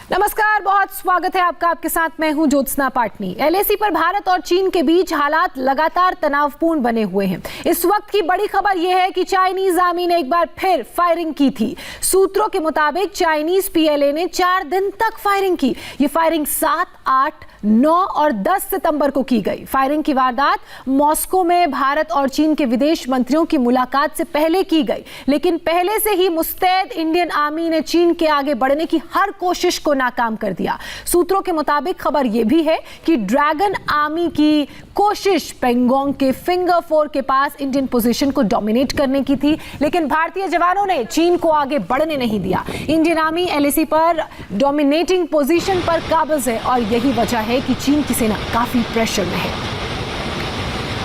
नमस्कार, बहुत स्वागत है आपका। आपके साथ मैं हूं ज्योत्सना पाटनी। एलएसी पर भारत और चीन के बीच हालात लगातार तनावपूर्ण बने हुए हैं। इस वक्त की बड़ी खबर यह है कि चाइनीज आर्मी ने एक बार फिर फायरिंग की थी। सूत्रों के मुताबिक चाइनीज पीएलए ने 4 दिन तक फायरिंग की। ये फायरिंग 7, 8, 9 और 10 सितंबर को की गई। फायरिंग की वारदात मॉस्को में भारत और चीन के विदेश मंत्रियों की मुलाकात से पहले की गई, लेकिन पहले से ही मुस्तैद इंडियन आर्मी ने चीन के आगे बढ़ने की हर कोशिश को नाकाम कर दिया। सूत्रों के मुताबिक खबर यह भी है कि ड्रैगन आर्मी की कोशिश पेंगोंग के फिंगर 4 के पास इंडियन पोजीशन को डोमिनेट करने की थी, लेकिन भारतीय जवानों ने चीन को आगे बढ़ने नहीं दिया। इंडियन आर्मी एलएसी पर डोमिनेटिंग पोजीशन पर काबिज है और यही वजह है कि चीन की सेना काफी प्रेशर में है।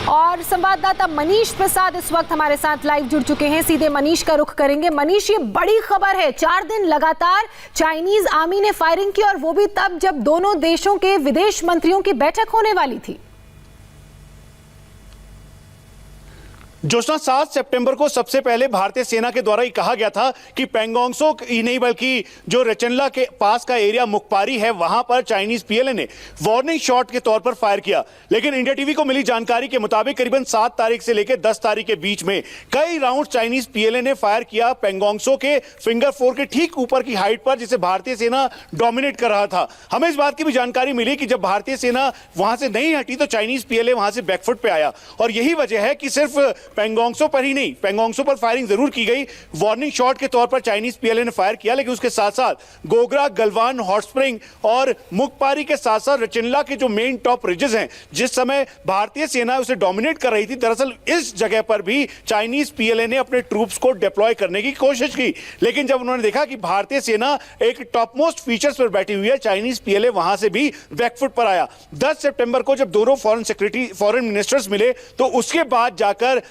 और संवाददाता मनीष प्रसाद इस वक्त हमारे साथ लाइव जुड़ चुके हैं। सीधे मनीष का रुख करेंगे। मनीष, ये बड़ी खबर है, 4 दिन लगातार चाइनीज आर्मी ने फायरिंग की और वो भी तब जब दोनों देशों के विदेश मंत्रियों की बैठक होने वाली थी। जोशना, 7 सितंबर को सबसे पहले भारतीय सेना के द्वारा ये कहा गया था कि पेंगोंगसो ही नहीं बल्कि जो रेचनला के पास का एरिया मुखपारी है वहां पर चाइनीज पीएलए ने वार्निंग शॉट के तौर पर फायर किया। लेकिन इंडिया टीवी को मिली जानकारी के मुताबिक करीबन 7 तारीख से लेकर 10 तारीख के बीच में कई राउंड चाइनीज पीएलए ने फायर किया पेंगोंगसो के फिंगर 4 के ठीक ऊपर की हाइट पर, जिसे भारतीय सेना डोमिनेट कर रहा था। हमें इस बात की भी जानकारी मिली कि जब भारतीय सेना वहां से नहीं हटी तो चाइनीज पीएलए वहां से बैकफुट पे आया और यही वजह है कि सिर्फ पेंगोंगसो पर ही नहीं, पेंगोंगसो पर फायरिंग जरूर की गई, वार्निंग शॉट के तौर पर चाइनीज पीएलए ने फायर किया, लेकिन उसके साथ साथ गोगरा, गलवान, हॉट स्प्रिंग और मुखपारी के साथ साथ रचिनला के जो मेन टॉप रिजेस हैं, जिस समय भारतीय सेना उसे डोमिनेट कर रही थी, दरअसल इस जगह पर भी चाइनीज पीएलए ने अपने ट्रूप्स को डिप्लॉय करने की कोशिश की। लेकिन जब उन्होंने देखा कि भारतीय सेना एक टॉप मोस्ट फीचर्स पर बैठी हुई है, चाइनीज पीएलए वहां से भी बैकफुट पर आया। 10 सितंबर को जब दोनों फॉरेन मिनिस्टर्स मिले तो उसके बाद जाकर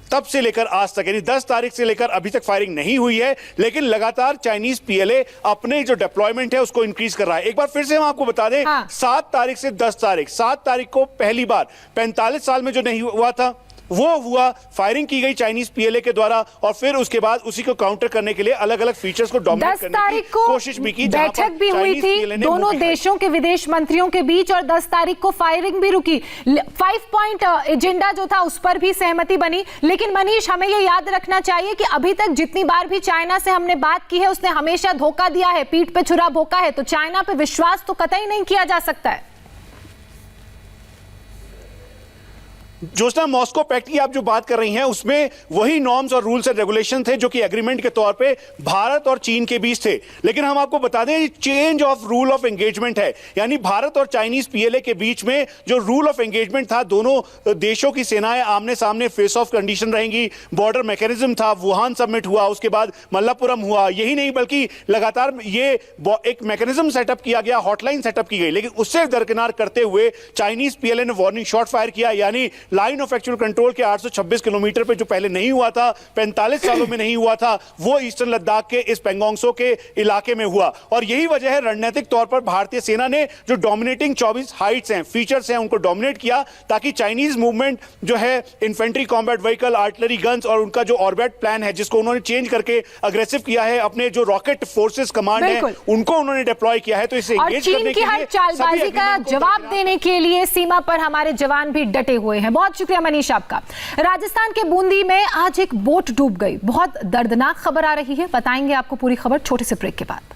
तब से लेकर आज तक यानी 10 तारीख से लेकर अभी तक फायरिंग नहीं हुई है, लेकिन लगातार चाइनीज पीएलए अपने जो डिप्लॉयमेंट है उसको इंक्रीज कर रहा है। एक बार फिर से हम आपको बता दें, 7 तारीख से 10 तारीख, 7 तारीख को पहली बार 45 साल में जो नहीं हुआ था वो हुआ, फायरिंग की गई चाइनीज पीएलए के द्वारा और फिर उसके बाद उसी को काउंटर करने के लिए अलग अलअलग फीचर्स को डोमिनेट करने की कोशिश भी की। बैठक भी हुई थी दोनों देशों के विदेश मंत्रियों के बीच और 10 तारीख को फायरिंग भी रुकी। 5 पॉइंट एजेंडा जो था उस पर भी सहमति बनी। लेकिन मनीष, हमें ये याद रखना चाहिए कि अभी तक जितनी बार भी चाइना से हमने बात की है उसने हमेशा धोखा दिया है, पीठ पे छुरा भोंका है, तो चाइना पे विश्वास तो कतई नहीं किया जा सकता है। जोशना, मॉस्को पैक्ट की आप जो बात कर रही हैं उसमें वही नॉर्म्स और रूल्स एंड रेगुलेशन थे जो कि एग्रीमेंट के तौर पे भारत और चीन के बीच थे। लेकिन हम आपको बता दें change of rule of engagement है, यानी भारत और चाइनीज पीएलए के बीच में जो रूल ऑफ एंगेजमेंट था, दोनों देशों की सेनाएं आमने सामने फेस ऑफ कंडीशन रहेंगी, बॉर्डर मैकेनिज्म था, वुहान समिट हुआ, उसके बाद मल्लापुरम हुआ। यही नहीं बल्कि लगातार ये एक मैकेनिज्म सेटअप किया गया, हॉटलाइन सेटअप की गई, लेकिन उससे दरकिनार करते हुए चाइनीज पीएलए ने वार्निंग शॉट फायर किया, यानी लाइन ऑफ एक्चुअल कंट्रोल के 826 किलोमीटर पे जो पहले नहीं हुआ था, 45 सालों में नहीं हुआ था, वो ईस्टर्न लद्दाख के इस पेंगोंगसो के इलाके में हुआ। और यही वजह है रणनीतिक तौर पर भारतीय सेना ने जो डोमिनेटिंग 24 हाइट्स हैं, फीचर्स हैं, उनको डोमिनेट किया ताकि चाइनीज मूवमेंट जो है, infantry combat vehicle, artillery guns और उनका जो ऑर्बिट प्लान है जिसको उन्होंने चेंज करके अग्रेसिव किया है, अपने जो रॉकेट फोर्सेस कमांड है उनको उन्होंने डिप्लॉय किया है। तो इसे एंगेज करने के लिए चालबाजी का जवाब देने के लिए सीमा पर हमारे जवान भी डटे हुए हैं। बहुत शुक्रिया मनीष आपका। राजस्थान के बूंदी में आज एक बोट डूब गई। बहुत दर्दनाक खबर आ रही है, बताएंगे आपको पूरी खबर छोटे से ब्रेक के बाद।